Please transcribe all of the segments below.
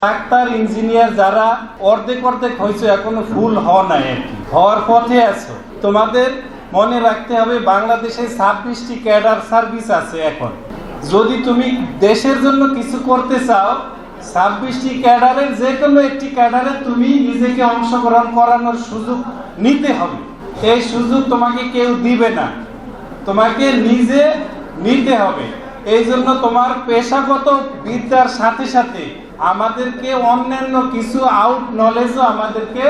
Doctor engineer যারা অর্ধেক অর্ধেক হয়েছে, এখনো ফুল হওয়া নাই, হওয়ার পথে আছো। তোমাদের মনে রাখতে হবে বাংলাদেশে 26টি ক্যাডার সার্ভিস আছে। এখন যদি তুমি দেশের জন্য কিছু করতে চাও, 26টি ক্যাডারের যে কোনো একটি ক্যাডারে তুমি নিজেকে অংশগ্রহণ করানোর সুযোগ নিতে হবে। এই সুযোগ তোমাকে কেউ দিবে না, তোমাকে নিজে নিতে হবে। এই জন্য তোমার পেশাগত বিদ্যার সাথে সাথে আমাদেরকে অন্যান্য কিছু আউট নলেজও আমাদেরকে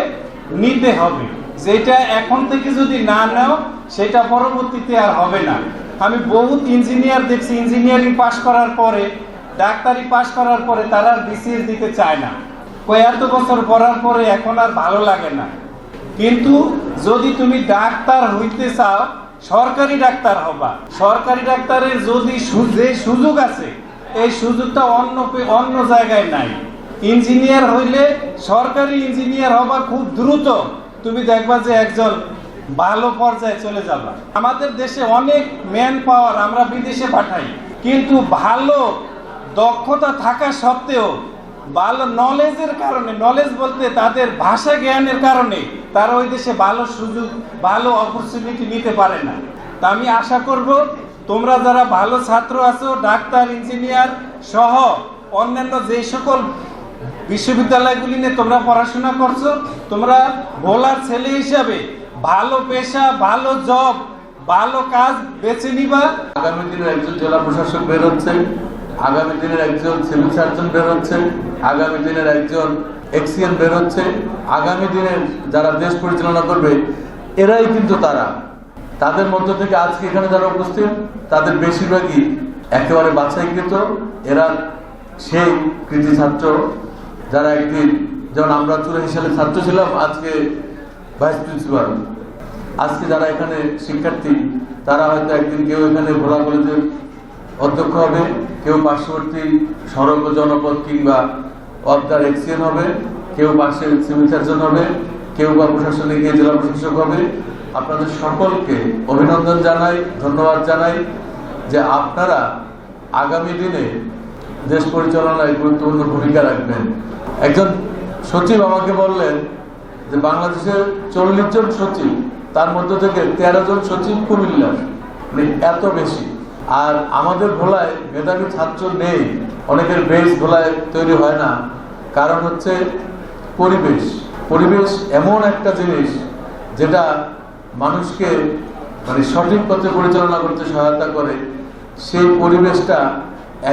নিতে হবে, যেটা এখন থেকে যদি না নাও সেটা পরবর্তীতে আর হবে না। আমি বহুত ইঞ্জিনিয়ার দেখছি, ইঞ্জিনিয়ারিং পাশ করার পরে, ডাক্তারি পাশ করার পরে তারা আর বিসিএস দিতে চায় না। এত বছর পড়ার পরে এখন আর ভালো লাগে না। কিন্তু যদি তুমি ডাক্তার হইতে চাও, সরকারি ডাক্তার হবা। সরকারি ডাক্তারের যদি যে সুযোগ আছে, এই সুযোগটা অন্য জায়গায় নাই। ইঞ্জিনিয়ার হইলে সরকারি ইঞ্জিনিয়ার হবা খুব দ্রুত, তুমি দেখবা যে একজন ভালো পর্যায়ে চলে যাবা। আমাদের দেশে অনেক ম্যান পাওয়ার আমরা বিদেশে পাঠাই, কিন্তু ভালো দক্ষতা থাকা সত্ত্বেও ভালো নলেজের কারণে, নলেজ বলতে তাদের ভাষা জ্ঞানের কারণে তারা ওই দেশে ভালো সুযোগ, ভালো অপরচুনিটি নিতে পারে না। তা আমি আশা করব তোমরা যারা ভালো ছাত্র আছো, ডাক্তার ইঞ্জিনিয়ার সহ অন্যান্য যে সকল বিশ্ববিদ্যালয়গুলি নিয়ে তোমরা পড়াশোনা করছো, তোমরা ভোলার ছেলে হিসাবে ভালো পেশা, ভালো জব, ভালো কাজ বেছে নিবা। আগামী দিনের একজন জেলা প্রশাসক বের হচ্ছে, আগামী দিনের একজন সিভিল সার্জন বের হচ্ছে, আগামী দিনের একজন এক্সিএন বের হচ্ছে, আগামী দিনের যারা দেশ পরিচালনা করবে এরাই কিন্তু তারা। তাদের মধ্য থেকে আজকে এখানে যারা উপস্থিত তাদের বেশিরভাগই একেবারে বাছাইকৃত। এরা সেই কৃতি ছাত্র যারা একদিন, যেমন আমরা 84 সালে ছাত্র ছিলাম, আজকে ভাইস প্রিন্সিপাল। আজকে যারা এখানে শিক্ষার্থী তারা হয়তো একদিন কেউ এখানে ভোলা কলেজের অধ্যক্ষ হবে, কেউ পার্শ্ববর্তী সড়ক ও জনপদ কিংবা অবদার এক্সিএন হবে, কেউ পাশে সিভিল সার্জন হবে, কেউ বা প্রশাসনিক জেলা প্রশাসক হবে। আপনাদের সকলকে অভিনন্দন জানাই, ধন্যবাদ জানাই যে আপনারা আগামী দিনে দেশ পরিচালনায় গুরুত্বপূর্ণ ভূমিকা রাখবেন। একজন সচিব আমাকে বললেন যে বাংলাদেশের 40 জন সচিব, তার মধ্য থেকে 13 জন সচিব কুমিল্লার, মানে এত বেশি। আর আমাদের ভোলায় মেধাবী ছাত্র নেই, অনেকের বেশ ভোলায় তৈরি হয় না। কারণ হচ্ছে পরিবেশ। পরিবেশ এমন একটা জিনিস যেটা মানুষকে মানে সঠিক পথে পরিচালনা করতে সহায়তা করে। সেই পরিবেশটা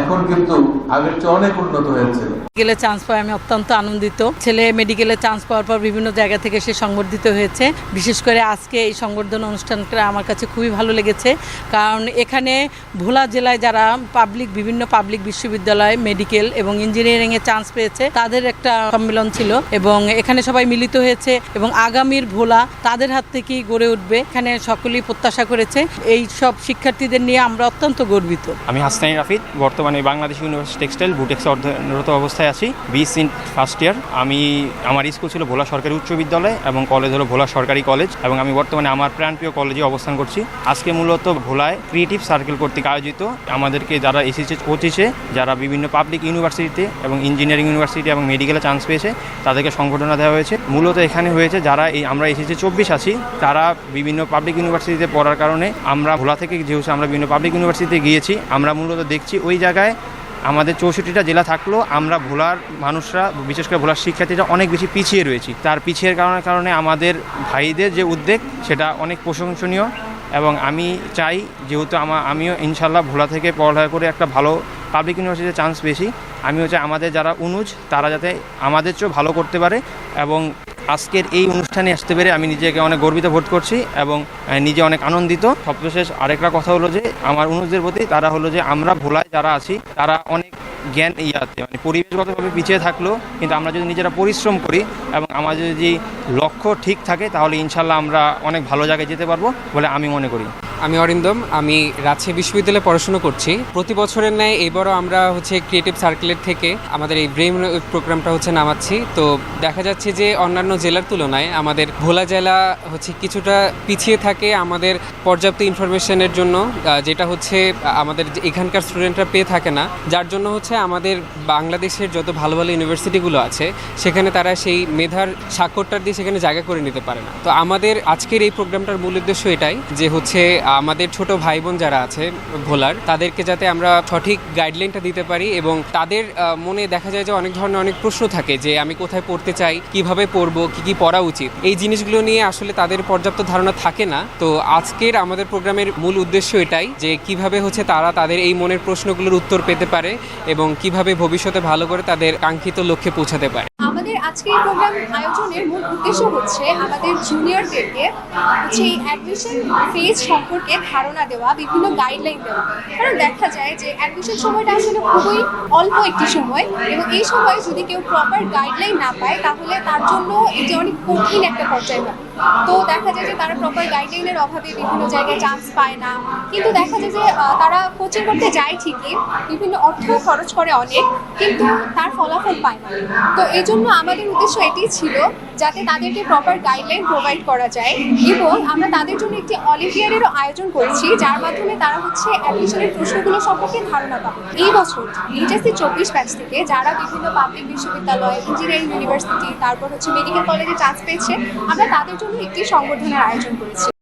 এখন কিন্তু আগের চেয়ে অনেক উন্নত হয়েছে। মেডিকেলে চান্স পাওয়ায় আমি অত্যন্ত আনন্দিত। ছেলে মেডিকেলে চান্স পাওয়ার পর বিভিন্ন জায়গা থেকে সে সংবর্ধিত হয়েছে। বিশেষ করে আজকে এই সংবর্ধনা অনুষ্ঠানটা আমার কাছে খুবই ভালো লেগেছে, কারণ এখানে ভোলা জেলায় যারা বিভিন্ন পাবলিক বিশ্ববিদ্যালয়, মেডিকেল এবং ইঞ্জিনিয়ারিংয়ে চান্স পেয়েছে তাদের একটা সম্মেলন ছিল এবং এখানে সবাই মিলিত হয়েছে এবং আগামীর ভোলা তাদের হাত থেকেই গড়ে উঠবে, এখানে সকলেই প্রত্যাশা করেছে। এই সব শিক্ষার্থীদের নিয়ে আমরা অত্যন্ত গর্বিত। আমি হাসনাইন রাফিদ, বর্তমানে বাংলাদেশ ইউনিভার্সিটি টেক্সটাইল বুটেক্সে অধ্যয়নরত অবস্থায় আছি, বিএসসি ফার্স্ট ইয়ার। আমার স্কুল ছিল ভোলা সরকারি উচ্চ বিদ্যালয় এবং কলেজ হলো ভোলা সরকারি কলেজ, এবং আমি বর্তমানে আমার প্রাণপ্রিয় কলেজে অবস্থান করছি। আজকে মূলত ভোলায় ক্রিয়েটিভ সার্কেল কর্তৃক আয়োজিত আমাদেরকে যারা এসেছে 25-এ, যারা বিভিন্ন পাবলিক ইউনিভার্সিটিতে এবং ইঞ্জিনিয়ারিং ইউনিভার্সিটি এবং মেডিকেলে চান্স পেয়েছে তাদেরকে সংগঠনা দেওয়া হয়েছে। মূলত এখানে হয়েছে যারা আমরা এসেছে 24 আছি, তারা বিভিন্ন পাবলিক ইউনিভার্সিটিতে পড়ার কারণে আমরা ভোলা থেকে যেহেতু আমরা বিভিন্ন পাবলিক ইউনিভার্সিটিতে গিয়েছি, আমরা মূলত দেখছি ওই জায়গায় আমাদের 64টা জেলা থাকলেও আমরা ভোলার মানুষরা, বিশেষ করে ভোলার শিক্ষার্থীরা অনেক বেশি পিছিয়ে রয়েছি। তার পিছিয়ে কারণে আমাদের ভাইদের যে উদ্যোগ সেটা অনেক প্রশংসনীয়, এবং আমি চাই যেহেতু আমিও ইনশাল্লাহ ভোলা থেকে পড়ালেখা করে একটা ভালো পাবলিক ইউনিভার্সিটিতে চান্স পেয়েছি, আমিও চাই আমাদের যারা অনুজ তারা যাতে আমাদের চেয়েও ভালো করতে পারে। এবং আজকের এই অনুষ্ঠানে আসতে পেরে আমি নিজেকে অনেক গর্বিত বোধ করছি এবং নিজে অনেক আনন্দিত। সবশেষ আরেকটা কথা হলো যে আমার অনুজদের প্রতি, তারা হলো যে আমরা ভোলায় যারা আছি তারা অনেক জ্ঞান মানে পরিবেশগতভাবে পিছিয়ে থাকলেও কিন্তু আমরা যদি নিজেরা পরিশ্রম করি এবং আমাদের যদি লক্ষ্য ঠিক থাকে তাহলে ইনশাল্লাহ আমরা অনেক ভালো জায়গায় যেতে পারবো বলে আমি মনে করি। আমি অরিন্দম, আমি রাজশাহী বিশ্ববিদ্যালয়ে পড়াশোনা করছি। প্রতি বছরের ন্যায় এবারও আমরা ক্রিয়েটিভ সার্কেলের থেকে আমাদের এই ব্রেইন প্রোগ্রামটা নামাচ্ছি। তো দেখা যাচ্ছে যে অন্যান্য জেলার তুলনায় আমাদের ভোলা জেলা কিছুটা পিছিয়ে থাকে আমাদের পর্যাপ্ত ইনফরমেশনের জন্য, যেটা আমাদের এখানকার স্টুডেন্টরা পেয়ে থাকে না, যার জন্য আমাদের বাংলাদেশের যত ভালো ভালো ইউনিভার্সিটিগুলো আছে সেখানে তারা সেই মেধার স্বাক্ষরটা দিয়ে সেখানে জায়গা করে নিতে পারে না। তো আমাদের আজকের এই প্রোগ্রামটার মূল উদ্দেশ্য এটাই যে আমাদের ছোট ভাই বোন যারা আছে ভোলার, তাদেরকে যাতে আমরা সঠিক গাইডলাইনটা দিতে পারি এবং তাদের মনে দেখা যায় যে অনেক ধরনের অনেক প্রশ্ন থাকে যে আমি কোথায় পড়তে চাই, কিভাবে পড়বো, কি পড়া উচিত, এই জিনিসগুলো নিয়ে আসলে তাদের পর্যাপ্ত ধারণা থাকে না। তো আজকের আমাদের প্রোগ্রামের মূল উদ্দেশ্য এটাই যে কিভাবে তারা তাদের এই মনের প্রশ্নগুলোর উত্তর পেতে পারে এবং কিভাবে ভবিষ্যতে ভালো করে তাদের কাঙ্ক্ষিত লক্ষ্যে পৌঁছাতে পারে। আমাদের আজকে এই প্রোগ্রাম আয়োজনের মূল উদ্দেশ্য আমাদের জুনিয়রদেরকে এই অ্যাডমিশন ফেজ সম্পর্কে ধারণা দেওয়া, বিভিন্ন গাইডলাইন দেওয়া। কারণ দেখা যায় যে অ্যাডমিশন সময়টা আসলে খুবই অল্প একটি সময় এবং এই সময় যদি কেউ প্রপার গাইডলাইন না পায় তাহলে তার জন্য এটি অনেক কঠিন একটা পর্যায় হয়। তো দেখা যায় যে তারা প্রপার গাইডলাইনের অভাবে বিভিন্ন জায়গায় চান্স পায় না, কিন্তু দেখা যায় যে তারা কোচিং করতে যায় ঠিকই, বিভিন্ন অর্থ খরচ করে অনেক, কিন্তু তার ফলাফল পায় না। তো এই জন্য আমাদের উদ্দেশ্য এটি ছিল যাতে তাদেরকে প্রপার গাইডলাইন প্রোভাইড করা যায় এবং আমরা তাদের জন্য একটি অলিম্পিয়াডেরও আয়োজন করছি, যার মাধ্যমে তারা অ্যাডমিশনের প্রশ্নগুলো সম্পর্কে ধারণা পাবে। এই বছর এইচএসসি 24 ব্যাচ থেকে যারা বিভিন্ন পাবলিক বিশ্ববিদ্যালয়, ইঞ্জিনিয়ারিং ইউনিভার্সিটি, তারপর মেডিকেল কলেজে চান্স পেয়েছে, আমরা তাদের জন্য একটি সংবর্ধনার আয়োজন করেছি।